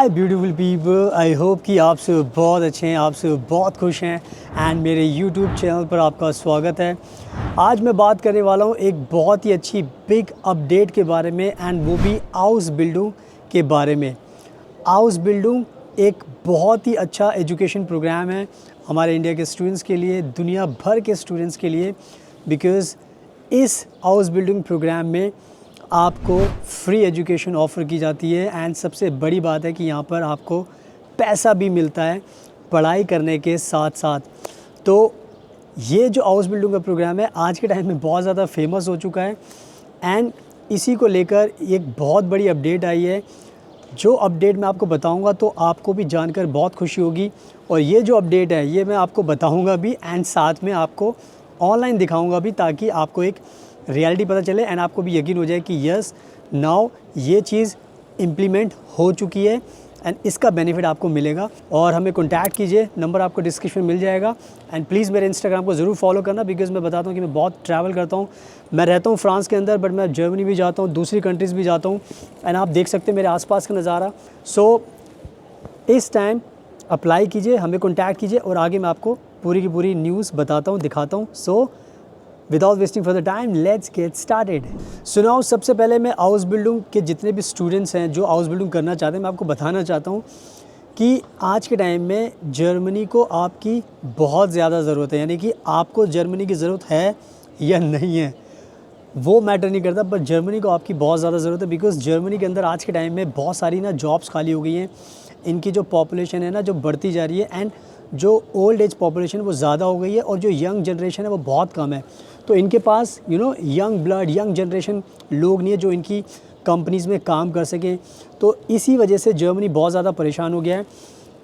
Hi beautiful people, I hope कि आप सब बहुत अच्छे हैं, आप सब बहुत खुश हैं एंड मेरे यूट्यूब चैनल पर आपका स्वागत है। आज मैं बात करने वाला हूँ एक बहुत ही अच्छी बिग अपडेट के बारे में एंड वो भी हाउस बिल्डिंग के बारे में। हाउस बिल्डिंग एक बहुत ही अच्छा एजुकेशन प्रोग्राम है हमारे इंडिया के स्टूडेंट्स के लिए, दुनिया भर के स्टूडेंट्स के लिए, बिकॉज़ इस हाउस बिल्डिंग प्रोग्राम में आपको फ्री एजुकेशन ऑफ़र की जाती है एंड सबसे बड़ी बात है कि यहाँ पर आपको पैसा भी मिलता है पढ़ाई करने के साथ साथ। तो ये जो हाउस बिल्डिंग का प्रोग्राम है आज के टाइम में बहुत ज़्यादा फेमस हो चुका है एंड इसी को लेकर एक बहुत बड़ी अपडेट आई है। जो अपडेट मैं आपको बताऊंगा तो आपको भी जानकर बहुत खुशी होगी और ये जो अपडेट है ये मैं आपको बताऊंगा भी एंड साथ में आपको ऑनलाइन दिखाऊंगा भी, ताकि आपको एक रियलिटी पता चले एंड आपको भी यकीन हो जाए कि यस नाउ ये चीज़ इम्प्लीमेंट हो चुकी है एंड इसका बेनिफिट आपको मिलेगा। और हमें कॉन्टैक्ट कीजिए, नंबर आपको डिस्क्रिप्शन में मिल जाएगा एंड प्लीज़ मेरे इंस्टाग्राम को ज़रूर फॉलो करना, बिकॉज़ मैं बताता हूँ कि मैं बहुत ट्रैवल करता हूँ। मैं रहता हूँ फ्रांस के अंदर, बट मैं जर्मनी भी जाता हूँ, दूसरी कंट्रीज़ भी जाता हूँ एंड आप देख सकते हैं मेरे आसपास का नज़ारा। सो इस टाइम अप्लाई कीजिए, हमें कॉन्टैक्ट कीजिए और आगे मैं आपको पूरी की पूरी न्यूज़ बताता हूँ, दिखाता हूँ। So without wasting for the time let's get started. सुनाओ, सबसे पहले मैं हाउस बिल्डिंग के जितने भी स्टूडेंट्स हैं जो हाउस बिल्डिंग करना चाहते हैं, मैं आपको बताना चाहता हूँ कि आज के टाइम में जर्मनी को आपकी बहुत ज़्यादा ज़रूरत है। यानी कि आपको जर्मनी की ज़रूरत है या नहीं है वो मैटर नहीं करता, बट जर्मनी को आपकी बहुत ज़्यादा ज़रूरत है, बिकॉज़ जर्मनी के अंदर आज के टाइम में बहुत सारी ना जॉब्स खाली हो गई हैं। इनकी जो पॉपुलेशन है ना जो बढ़ती जा रही है एंड जो ओल्ड एज पॉपुलेशन वो ज़्यादा हो गई है और जो यंग जनरेशन है वो बहुत कम है। तो इनके पास यंग ब्लड, यंग जनरेशन लोग नहीं है जो इनकी कंपनीज़ में काम कर सकें। तो इसी वजह से जर्मनी बहुत ज़्यादा परेशान हो गया है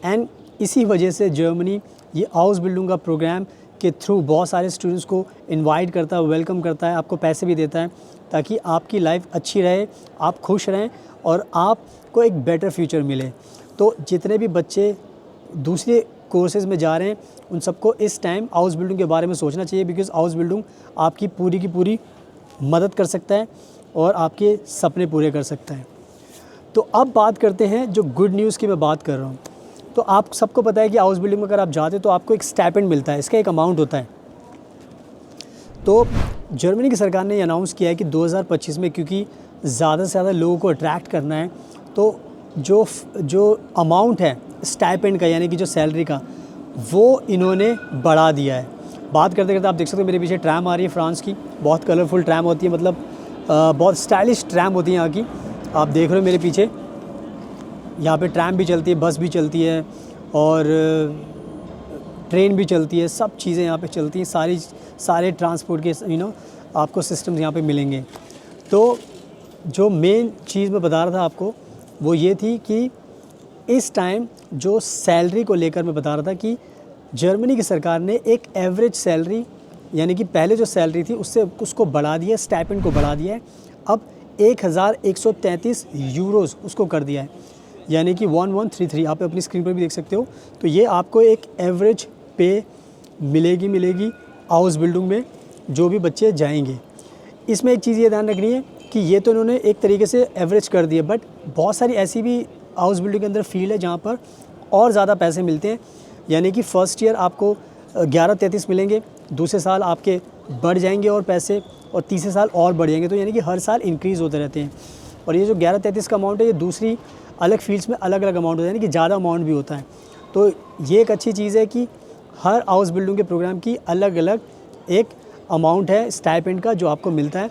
एंड इसी वजह से जर्मनी ये हाउस बिल्डिंग का प्रोग्राम के थ्रू बहुत सारे स्टूडेंट्स को इनवाइट करता है, वेलकम करता है, आपको पैसे भी देता है ताकि आपकी लाइफ अच्छी रहे, आप खुश रहें और आपको एक बेटर फ्यूचर मिले। तो जितने भी बच्चे दूसरे कोर्सेज़ में जा रहे हैं उन सबको इस टाइम हाउस बिल्डिंग के बारे में सोचना चाहिए, बिकॉज़ हाउस बिल्डिंग आपकी पूरी की पूरी मदद कर सकता है और आपके सपने पूरे कर सकता है। तो अब बात करते हैं जो गुड न्यूज़ की मैं बात कर रहा हूँ। तो आप सबको पता है कि हाउस बिल्डिंग में अगर आप जाते तो आपको एक स्टाइपेंड मिलता है, इसका एक अमाउंट होता है। तो जर्मनी की सरकार ने अनाउंस किया है कि 2025 में, क्योंकि ज़्यादा से ज़्यादा लोगों को अट्रैक्ट करना है, तो जो अमाउंट है स्टाइपेंड का यानी कि जो सैलरी का वो इन्होंने बढ़ा दिया है। बात करते करते आप देख सकते हो मेरे पीछे ट्रैम आ रही है फ्रांस की, बहुत कलरफुल ट्रैम होती है, मतलब बहुत स्टाइलिश ट्रैम होती है यहाँ की। आप देख रहे हो मेरे पीछे यहाँ पे ट्रैम भी चलती है, बस भी चलती है और ट्रेन भी चलती है, सब चीज़ें यहाँ पे चलती हैं, सारे ट्रांसपोर्ट के आपको सिस्टम्स यहाँ पे मिलेंगे। तो जो मेन चीज़ मैं बता रहा था आपको वो ये थी कि इस टाइम जो सैलरी को लेकर मैं बता रहा था कि जर्मनी की सरकार ने एक एवरेज सैलरी यानी कि पहले जो सैलरी थी उसको बढ़ा दिया, स्टाइपेंड को बढ़ा दिया है। अब 1133 यूरोज़ उसको कर दिया है, यानी कि 1133 आप अपनी स्क्रीन पर भी देख सकते हो। तो ये आपको एक एवरेज पे मिलेगी हाउस बिल्डिंग में जो भी बच्चे जाएंगे। इसमें एक चीज़ ये ध्यान रखनी है कि ये तो इन्होंने एक तरीके से एवरेज कर दिया, बट बहुत सारी ऐसी भी हाउस बिल्डिंग के अंदर फील्ड है जहाँ पर और ज़्यादा पैसे मिलते हैं। यानी कि फ़र्स्ट ईयर आपको 1133 मिलेंगे, दूसरे साल आपके बढ़ जाएंगे और पैसे, और तीसरे साल और बढ़ जाएंगे। तो यानी कि हर साल इंक्रीज़ होते रहते हैं। और ये जो 1133 का अमाउंट है ये दूसरी अलग फील्ड्स में अलग अलग अमाउंट होता है, यानी कि ज़्यादा अमाउंट भी होता है। तो ये एक अच्छी चीज़ है कि हर हाउस बिल्डिंग के प्रोग्राम की अलग अलग एक अमाउंट है स्टाइपेंड का जो आपको मिलता है।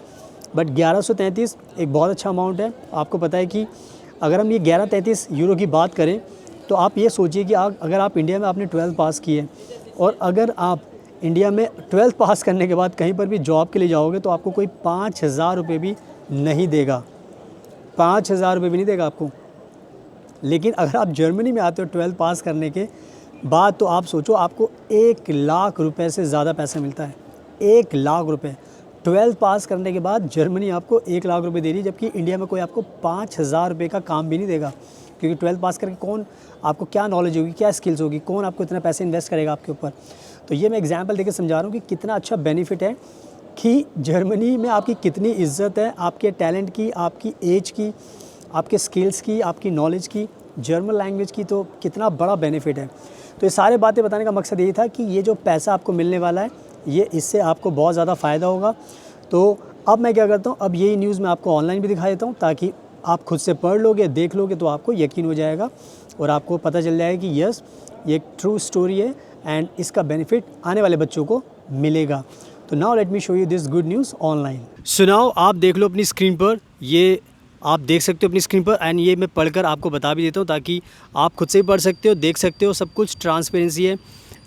बट 1133 एक बहुत अच्छा अमाउंट है। आपको पता है कि अगर हम ये 1133 यूरो की बात करें तो आप ये सोचिए कि अगर आप इंडिया में आपने 12th पास की है और अगर आप इंडिया में 12th पास करने के बाद कहीं पर भी जॉब के लिए जाओगे तो आपको कोई 5,000 रुपये भी नहीं देगा, 5,000 रुपये भी नहीं देगा आपको। लेकिन अगर आप जर्मनी में आते हो 12th पास करने के बाद तो आप सोचो आपको 1 लाख रुपये से ज़्यादा पैसा मिलता है। 1 लाख रुपये 12th पास करने के बाद जर्मनी आपको 1 लाख रुपये दे रही है, जबकि इंडिया में कोई आपको 5,000 रुपये का काम भी नहीं देगा। क्योंकि 12th पास करके कौन आपको क्या नॉलेज होगी, क्या स्किल्स होगी, कौन आपको इतना पैसे इन्वेस्ट करेगा आपके ऊपर। तो ये मैं एग्जांपल देके समझा रहा हूँ कि कितना अच्छा बेनिफिट है कि जर्मनी में आपकी कितनी इज्जत है, आपके टैलेंट की, आपकी एज की, आपके स्किल्स की, आपकी नॉलेज की जर्मन लैंग्वेज की तो कितना बड़ा बेनिफिट है। तो ये सारे बातें बताने का मकसद यही था कि ये जो पैसा आपको मिलने वाला है, ये इससे आपको बहुत ज़्यादा फ़ायदा होगा। तो अब मैं क्या करता हूँ, अब यही न्यूज़ मैं आपको ऑनलाइन भी दिखा देता हूँ, ताकि आप खुद से पढ़ लोगे, देख लोगे तो आपको यकीन हो जाएगा और आपको पता चल जाएगा कि यस, ये एक ट्रू स्टोरी है एंड इसका बेनिफिट आने वाले बच्चों को मिलेगा। तो now let me show you this good news online. सुनाओ, आप देख लो अपनी स्क्रीन पर, ये आप देख सकते हो अपनी स्क्रीन पर एंड ये मैं पढ़कर आपको बता भी देता हूँ ताकि आप खुद से भी पढ़ सकते हो, देख सकते हो, सब कुछ ट्रांसपेरेंसी है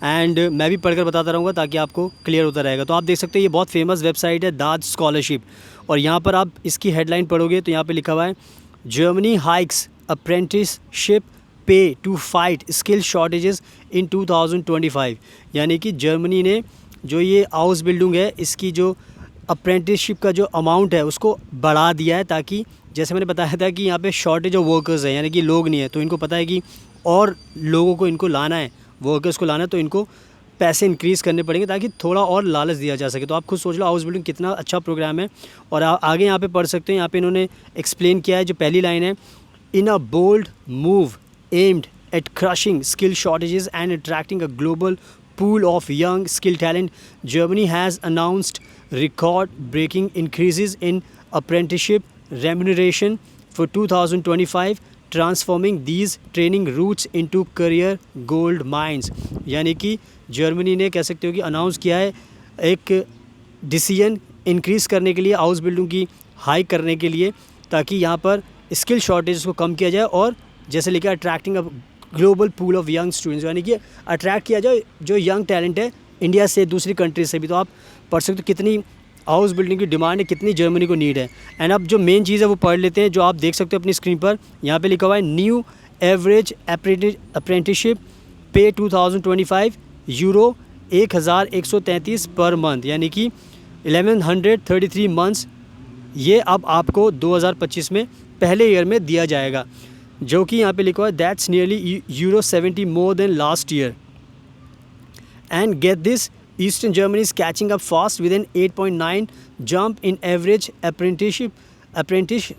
एंड मैं भी पढ़कर बताता रहूँगा ताकि आपको क्लियर होता रहेगा। तो आप देख सकते हो ये बहुत फेमस वेबसाइट है दाद स्कॉलरशिप, और यहाँ पर आप इसकी हेडलाइन पढ़ोगे तो यहाँ पे लिखा हुआ है जर्मनी हाइक्स अप्रेंटिसशिप पे टू फाइट स्किल शॉर्टेजेस इन 2025। यानी कि जर्मनी ने जो ये हाउस बिल्डिंग है, इसकी जो अप्रेंटिसशिप का जो अमाउंट है उसको बढ़ा दिया है, ताकि जैसे मैंने बताया था कि यहाँ पे शॉर्टेज ऑफ वर्कर्स है, यानी कि लोग नहीं है, तो इनको पता है कि और लोगों को इनको लाना है, वर्कर्स को लाना है, तो इनको पैसे इंक्रीज़ करने पड़ेंगे ताकि थोड़ा और लालच दिया जा सके। तो आप खुद सोच लो हाउस बिल्डिंग कितना अच्छा प्रोग्राम है। और आगे यहाँ पे पढ़ सकते हैं, यहाँ पे इन्होंने एक्सप्लेन किया है, जो पहली लाइन है, in a bold move aimed at crushing skill shortages and attracting a global pool of young skill talent, Germany has announced record-breaking increases in apprenticeship remuneration for 2025, transforming these training routes into career gold mines। यानी कि Germany ने कह सकते हो कि announce किया है एक डिसीजन इंक्रीज़ करने के लिए, हाउस बिल्डिंग की हाई करने के लिए, ताकि यहाँ पर स्किल शॉर्टेज को कम किया जाए और जैसे लिखा है attracting a global pool of young students, यानी कि अट्रैक्ट किया जाए जो यंग टैलेंट है इंडिया से, दूसरी कंट्री से भी। तो आप पढ़ सकते हो कितनी हाउस बिल्डिंग की डिमांड है, कितनी जर्मनी को नीड है। एंड अब जो मेन चीज़ है वो पढ़ लेते हैं, जो आप देख सकते हो अपनी स्क्रीन पर। यहाँ पे लिखा हुआ है न्यू एवरेज अप्रेंटिसशिप पे 2025 यूरो 1133 पर मंथ, यानी कि 1133 मंथ्स, ये अब आपको 2025 में पहले ईयर में दिया जाएगा, जो कि यहाँ पे लिखा हुआ है that's nearly euro 70 more than last year. And get this, eastern Germany is catching up fast with an 8.9 jump in average apprentice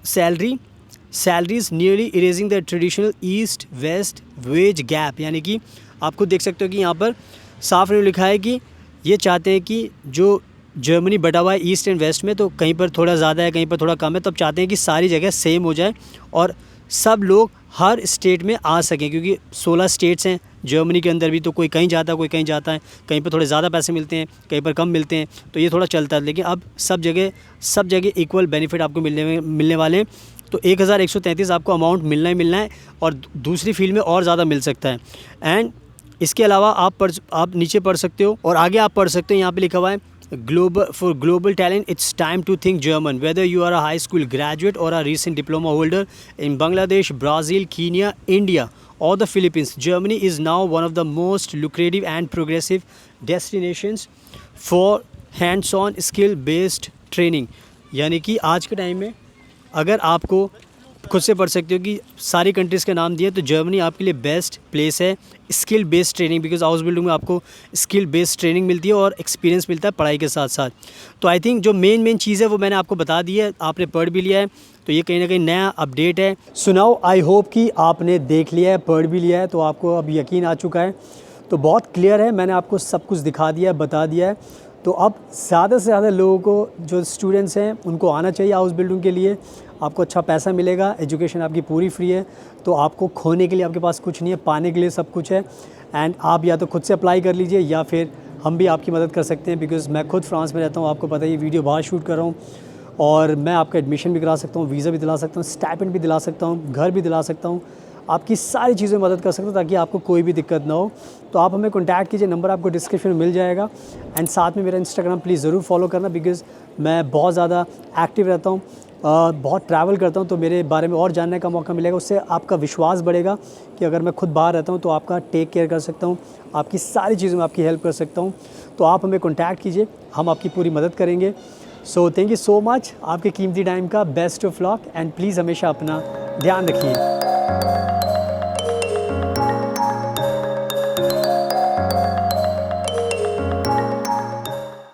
salaries nearly erasing the traditional east west wage gap. यानी कि आप खुद देख सकते हो कि यहाँ पर साफ नहीं लिखा है कि ये चाहते हैं कि जो जर्मनी बटा हुआ है ईस्ट एंड वेस्ट में, तो कहीं पर थोड़ा ज़्यादा है, कहीं पर थोड़ा कम है, तो अब चाहते हैं कि सारी जगह सेम हो जाए और सब लोग हर स्टेट में आ सकें, क्योंकि 16 स्टेट्स हैं जर्मनी के अंदर भी, तो कोई कहीं जाता है, कोई कहीं जाता है, कहीं पर थोड़े ज़्यादा पैसे मिलते हैं, कहीं पर कम मिलते हैं, तो ये थोड़ा चलता है। लेकिन अब सब जगह इक्वल बेनिफिट आपको मिलने वाले हैं। तो 1133 आपको अमाउंट मिलना ही मिलना है और दूसरी फील्ड में और ज़्यादा मिल सकता है। एंड इसके अलावा आप नीचे पढ़ सकते हो और आगे आप पढ़ सकते हो, यहाँ पर लिखा हुआ है global talent, it's time to think German. Whether you are a high school graduate or a recent diploma holder in Bangladesh, Brazil, Kenya, India, or the Philippines, Germany is now one of the most lucrative and progressive destinations for hands-on skill-based training। यानी कि आज के time में अगर आपको खुद से पढ़ सकते हो कि सारी कंट्रीज़ के नाम दिए, तो जर्मनी आपके लिए बेस्ट प्लेस है skill based training, because house building में आपको स्किल बेस्ड ट्रेनिंग मिलती है और एक्सपीरियंस मिलता है पढ़ाई के साथ साथ। तो आई थिंक जो मेन चीज़ है वो मैंने आपको बता दी है, आपने पढ़ भी लिया है, तो ये कहीं ना कहीं नया अपडेट है। सुनाओ, आई होप कि आपने देख लिया है, पढ़ भी लिया है, तो आपको अब यकीन आ चुका है, तो बहुत क्लियर है, मैंने आपको सब कुछ दिखा दिया है, बता दिया है। तो अब ज़्यादा से ज़्यादा लोगों को, जो स्टूडेंट्स हैं, उनको आना चाहिए हाउस बिल्डिंग के लिए। आपको अच्छा पैसा मिलेगा, एजुकेशन आपकी पूरी फ्री है, तो आपको खोने के लिए आपके पास कुछ नहीं है, पाने के लिए सब कुछ है। एंड आप या तो खुद से अप्लाई कर लीजिए या फिर हम भी आपकी मदद कर सकते हैं, बिकॉज़ मैं खुद फ्रांस में रहता हूँ, आपको पता है, ये वीडियो बाहर शूट कर रहा हूँ और मैं आपका एडमिशन भी करा सकता हूँ, वीज़ा भी दिला सकता हूँ, स्टाइपेंड भी दिला सकता हूँ, घर भी दिला सकता हूँ, आपकी सारी चीज़ों में मदद कर सकता हूँ ताकि आपको कोई भी दिक्कत ना हो। तो आप हमें कॉन्टैक्ट कीजिए, नंबर आपको डिस्क्रिप्शन में मिल जाएगा। एंड साथ में मेरा इंस्टाग्राम प्लीज़ ज़रूर फॉलो करना, बिकॉज़ मैं बहुत ज़्यादा एक्टिव रहता हूँ, बहुत ट्रैवल करता हूँ, तो मेरे बारे में और जानने का मौका मिलेगा, उससे आपका विश्वास बढ़ेगा कि अगर मैं खुद बाहर रहता हूँ तो आपका टेक केयर कर सकता हूँ, आपकी सारी चीज़ों में आपकी हेल्प कर सकता हूँ। तो आप हमें कॉन्टैक्ट कीजिए, हम आपकी पूरी मदद करेंगे। So thank you so much आपके कीमती टाइम का, best of luck and please हमेशा अपना ध्यान रखिए।